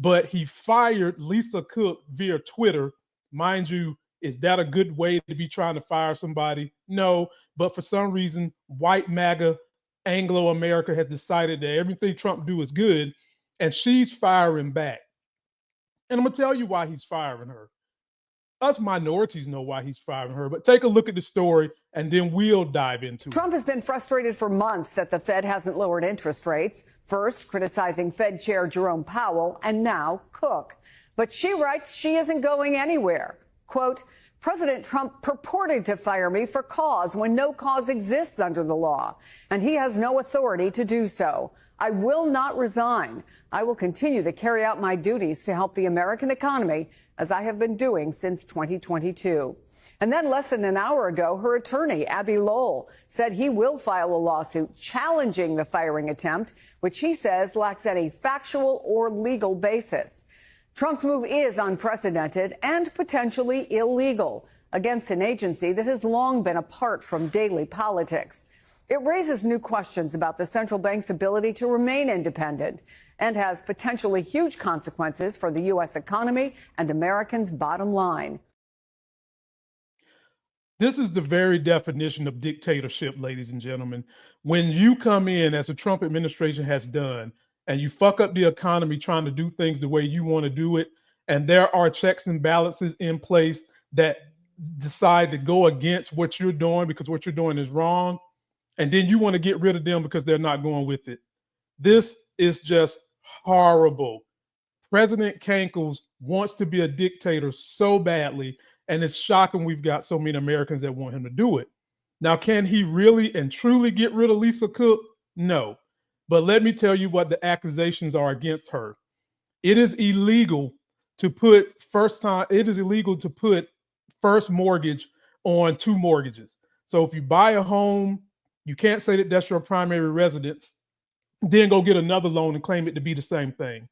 but he fired Lisa Cook via Twitter. Mind you, is that a good way to be trying to fire somebody? No, but for some reason, white MAGA Anglo-America has decided that everything Trump do is good, and she's firing back. And I'm gonna tell you why he's firing her. Us minorities know why he's firing her, but take a look at the story and then we'll dive into it. Trump has been frustrated for months that the Fed hasn't lowered interest rates, first criticizing Fed Chair Jerome Powell and now Cook. But she writes she isn't going anywhere. Quote, President Trump purported to fire me for cause when no cause exists under the law, and he has no authority to do so. I will not resign. I will continue to carry out my duties to help the American economy, as I have been doing since 2022. And then less than an hour ago, her attorney, Abby Lowell, said he will file a lawsuit challenging the firing attempt, which he says lacks any factual or legal basis. Trump's move is unprecedented and potentially illegal against an agency that has long been apart from daily politics. It raises new questions about the central bank's ability to remain independent and has potentially huge consequences for the U.S. economy and Americans' bottom line. This is the very definition of dictatorship, ladies and gentlemen. When you come in, as the Trump administration has done, and you fuck up the economy trying to do things the way you want to do it, and there are checks and balances in place that decide to go against what you're doing because what you're doing is wrong, and then you want to get rid of them because they're not going with it. This is just horrible. President Kankles wants to be a dictator so badly, and it's shocking we've got so many Americans that want him to do it. Now, can he really and truly get rid of Lisa Cook? No. But let me tell you what the accusations are against her. It is illegal to put first mortgage on two mortgages. So if you buy a home, you can't say that that's your primary residence, then go get another loan and claim it to be the same thing.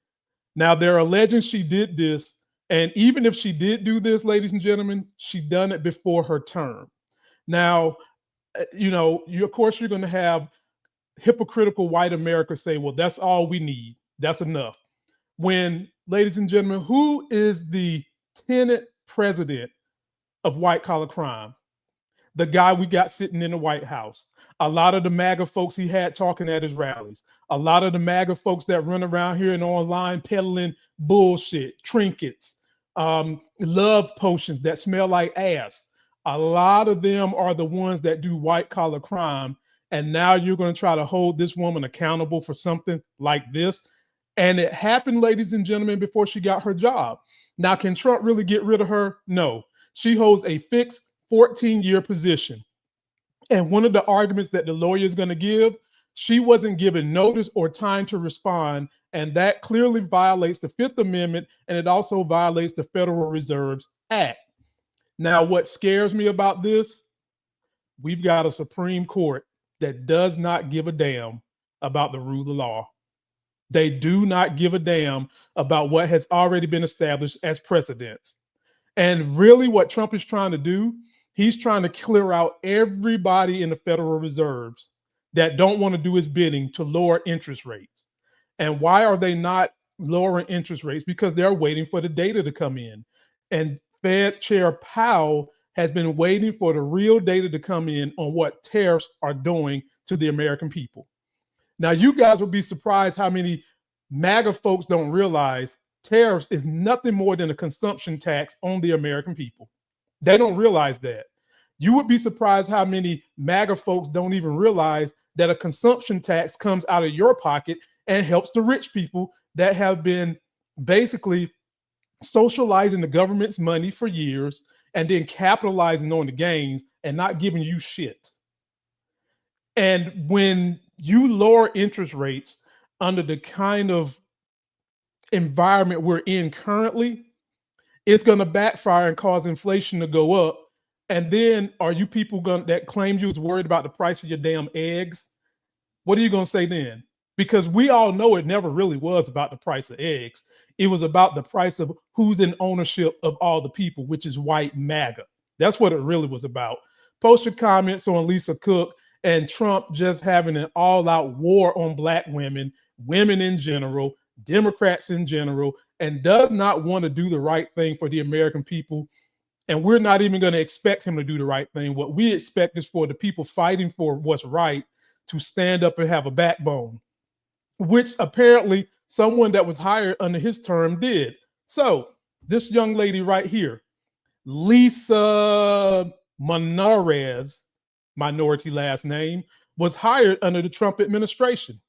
Now, they're alleging she did this, and even if she did do this, ladies and gentlemen, she done it before her term. Now, of course, you're going to have hypocritical white America say, well, that's all we need. That's enough. When, ladies and gentlemen, who is the tenant president of white collar crime? The guy we got sitting in the White House. A lot of the MAGA folks he had talking at his rallies. A lot of the MAGA folks that run around here and online peddling bullshit, trinkets, love potions that smell like ass. A lot of them are the ones that do white collar crime. And now you're going to try to hold this woman accountable for something like this. And it happened, ladies and gentlemen, before she got her job. Now, can Trump really get rid of her? No. She holds a fixed 14-year position. And one of the arguments that the lawyer is going to give, she wasn't given notice or time to respond. And that clearly violates the Fifth Amendment. And it also violates the Federal Reserve Act. Now, what scares me about this, we've got a Supreme Court that does not give a damn about the rule of law. They do not give a damn about what has already been established as precedents. And really what Trump is trying to do, he's trying to clear out everybody in the Federal Reserves that don't want to do his bidding to lower interest rates. And why are they not lowering interest rates? Because they're waiting for the data to come in. And Fed Chair Powell has been waiting for the real data to come in on what tariffs are doing to the American people. Now, you guys would be surprised how many MAGA folks don't realize tariffs is nothing more than a consumption tax on the American people. They don't realize that. You would be surprised how many MAGA folks don't even realize that a consumption tax comes out of your pocket and helps the rich people that have been basically socializing the government's money for years and then capitalizing on the gains and not giving you shit. And when you lower interest rates under the kind of environment we're in currently, it's going to backfire and cause inflation to go up. And then are you people that claimed you was worried about the price of your damn eggs? What are you going to say then? Because we all know it never really was about the price of eggs. It was about the price of who's in ownership of all the people, which is white MAGA. That's what it really was about. Post your comments on Lisa Cook and Trump just having an all-out war on Black women, women in general, Democrats in general, and does not want to do the right thing for the American people. And we're not even going to expect him to do the right thing. What we expect is for the people fighting for what's right to stand up and have a backbone, which apparently someone that was hired under his term did. So this young lady right here, Lisa Monarez, minority last name, was hired under the Trump administration.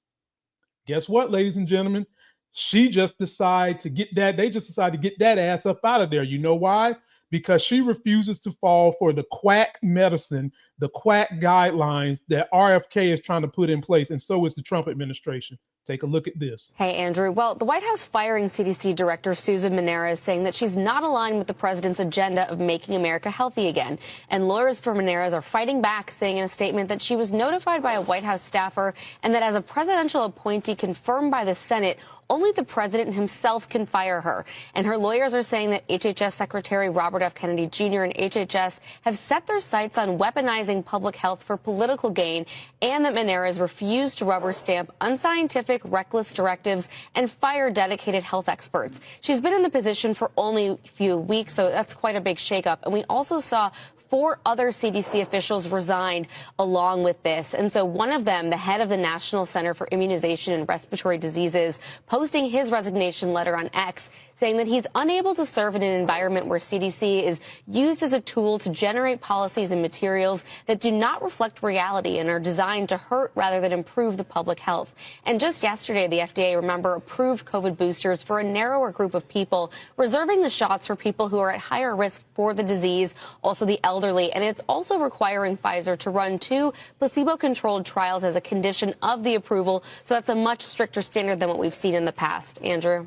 Guess what, ladies and gentlemen? She just decided to get that. They just decided to get that ass up out of there. You know why? Because she refuses to fall for the quack medicine, the quack guidelines that RFK is trying to put in place. And so is the Trump administration. Take a look at this. Hey, Andrew. Well, the White House firing CDC Director Susan Menarez, saying that she's not aligned with the president's agenda of making America healthy again. And lawyers for Menarez are fighting back, saying in a statement that she was notified by a White House staffer and that as a presidential appointee confirmed by the Senate, only the president himself can fire her. And her lawyers are saying that HHS Secretary Robert F. Kennedy Jr. and HHS have set their sights on weaponizing public health for political gain, and that Menarez refused to rubber stamp unscientific, reckless directives and fire dedicated health experts. She's been in the position for only a few weeks, so that's quite a big shakeup. And we also saw 4 other CDC officials resigned along with this. And so one of them, the head of the National Center for Immunization and Respiratory Diseases, posting his resignation letter on X, saying that he's unable to serve in an environment where CDC is used as a tool to generate policies and materials that do not reflect reality and are designed to hurt rather than improve the public health. And just yesterday, the FDA, remember, approved COVID boosters for a narrower group of people, reserving the shots for people who are at higher risk for the disease, also the elderly. And it's also requiring Pfizer to run 2 placebo-controlled trials as a condition of the approval. So that's a much stricter standard than what we've seen in the past. Andrew?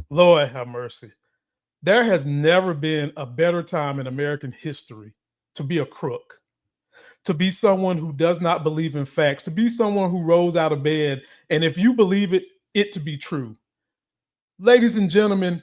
Lord have mercy. There has never been a better time in American history to be a crook, to be someone who does not believe in facts, to be someone who rolls out of bed, and if you believe it to be true. Ladies and gentlemen,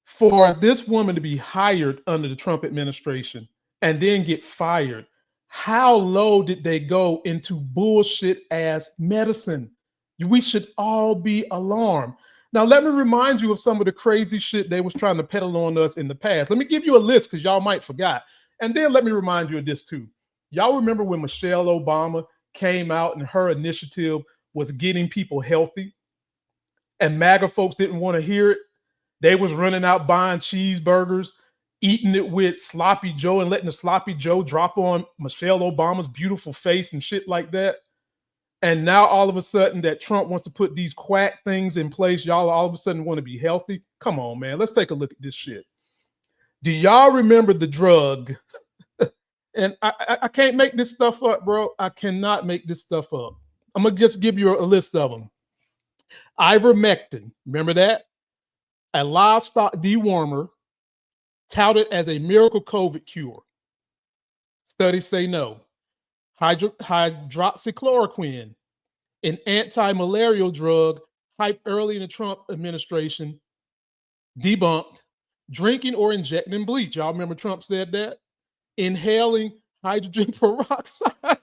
for this woman to be hired under the Trump administration and then get fired, how low did they go into bullshit ass medicine? We should all be alarmed. Now, let me remind you of some of the crazy shit they was trying to peddle on us in the past. Let me give you a list because y'all might forgot. And then let me remind you of this too. Y'all remember when Michelle Obama came out and her initiative was getting people healthy and MAGA folks didn't want to hear it? They was running out buying cheeseburgers, eating it with Sloppy Joe and letting the Sloppy Joe drop on Michelle Obama's beautiful face and shit like that. And now all of a sudden that Trump wants to put these quack things in place, y'all all of a sudden want to be healthy. Come on, man. Let's take a look at this shit. Do y'all remember the drug? And I can't make this stuff up, bro. I cannot make this stuff up. I'm going to just give you a list of them. Ivermectin. Remember that? A livestock dewormer touted as a miracle COVID cure. Studies say no. Hydroxychloroquine, an anti-malarial drug hyped early in the Trump administration, debunked. Drinking or injecting bleach. Y'all remember Trump said that? Inhaling hydrogen peroxide.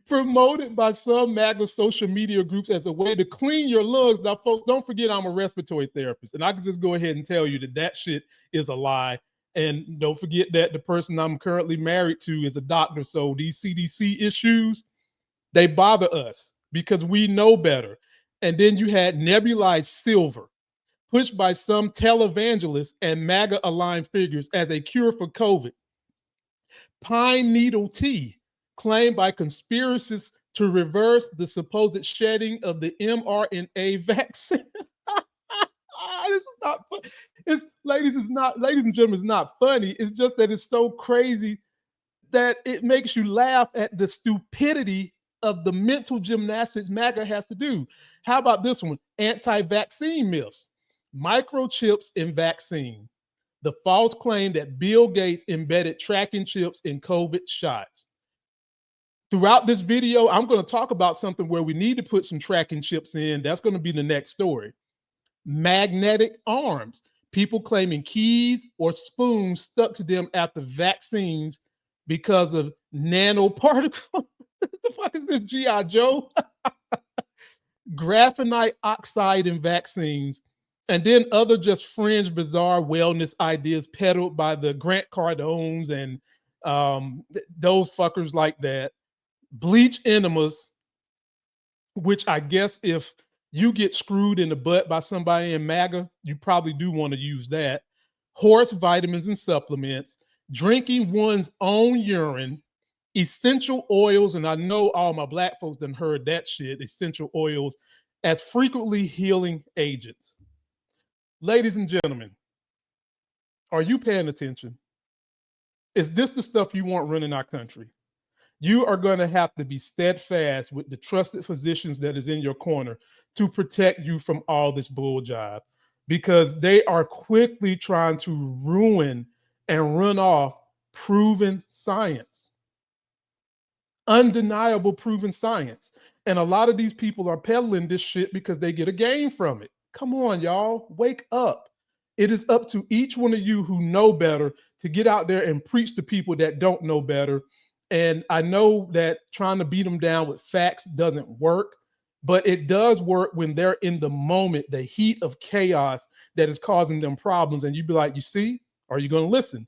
Promoted by some MAGA social media groups as a way to clean your lungs. Now, folks, don't forget I'm a respiratory therapist, and I can just go ahead and tell you that that shit is a lie. And don't forget that the person I'm currently married to is a doctor. So these CDC issues, they bother us because we know better. And then you had nebulized silver, pushed by some televangelists and MAGA-aligned figures as a cure for COVID. Pine needle tea, claimed by conspiracists to reverse the supposed shedding of the mRNA vaccine. This is not. Ladies and gentlemen, it's not funny. It's just that it's so crazy that it makes you laugh at the stupidity of the mental gymnastics MAGA has to do. How about this one? Anti-vaccine myths, microchips in vaccine. The false claim that Bill Gates embedded tracking chips in COVID shots. Throughout this video, I'm going to talk about something where we need to put some tracking chips in. That's going to be the next story. Magnetic arms. People claiming keys or spoons stuck to them after vaccines because of nanoparticles. What the fuck is this, G.I. Joe? Graphite oxide in vaccines, and then other just fringe, bizarre wellness ideas peddled by the Grant Cardones and those fuckers like that. Bleach enemas, which I guess if you get screwed in the butt by somebody in MAGA, you probably do want to use that. Horse vitamins and supplements, drinking one's own urine, essential oils, and I know all my black folks done heard that shit, essential oils as frequently healing agents. Ladies and gentlemen, are you paying attention? Is this the stuff you want running our country? You are going to have to be steadfast with the trusted physicians that is in your corner to protect you from all this bull jive, because they are quickly trying to ruin and run off proven science, undeniable proven science. And a lot of these people are peddling this shit because they get a gain from it. Come on, y'all, wake up. It is up to each one of you who know better to get out there and preach to people that don't know better. And I know that trying to beat them down with facts doesn't work, but it does work when they're in the moment, the heat of chaos that is causing them problems. And you'd be like, you see, are you going to listen?